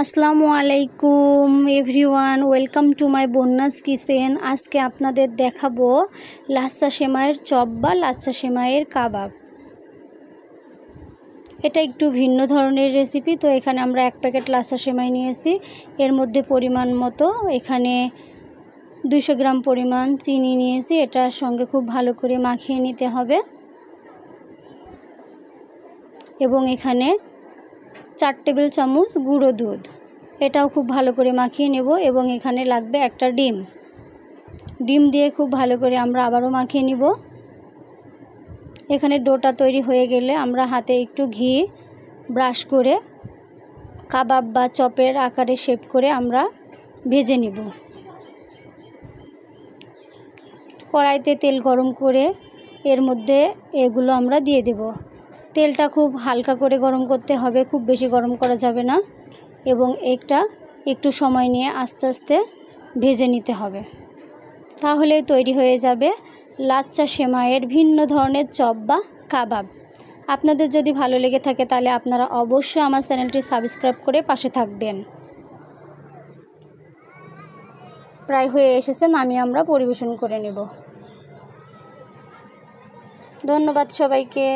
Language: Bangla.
আসসালামু আলাইকুম everyone, welcome to my Bonnya's kitchen. আজকে আপনাদের দেখাবো লাচ্ছা সেমাইয়ের চপ বা লাচ্ছা সেমাইয়ের কাবাব। এটা একটু ভিন্ন ধরনের রেসিপি। তো এখানে আমরা 1 প্যাকেট লাচ্ছা সেমাই নিয়েছি। এর মধ্যে পরিমাণ মতো এখানে 200 গ্রাম পরিমাণ চিনি নিয়েছি। এটার সঙ্গে খুব ভালো করে মাখিয়ে নিতে হবে। এবং এখানে 4 টেবিল চামচ গুঁড়ো দুধ, এটাও খুব ভালো করে মাখিয়ে নেব। এবং এখানে লাগবে একটা ডিম দিয়ে খুব ভালো করে আমরা আবারও মাখিয়ে নিব। এখানে ডোটা তৈরি হয়ে গেলে আমরা হাতে একটু ঘি ব্রাশ করে কাবাব বা চপের আকারে শেপ করে আমরা ভেজে নিব। কড়াইতে তেল গরম করে এর মধ্যে এগুলো আমরা দিয়ে দেব। তেলটা খুব হালকা করে গরম করতে হবে, খুব বেশি গরম করা যাবে না। এবং এটা একটু সময় নিয়ে আস্তে আস্তে ভেজে নিতে হবে, তাহলে তৈরি হয়ে যাবে লাচ্ছা সেমাইয়ের ভিন্ন ধরনের চপ বা কাবাব। আপনাদের যদি ভালো লেগে থাকে তাহলে আপনারা অবশ্যই আমার চ্যানেলটি সাবস্ক্রাইব করে পাশে থাকবেন। প্রায় হয়ে এসেছে, নামিয়ে আমরা পরিবেশন করে নেব। ধন্যবাদ সবাইকে।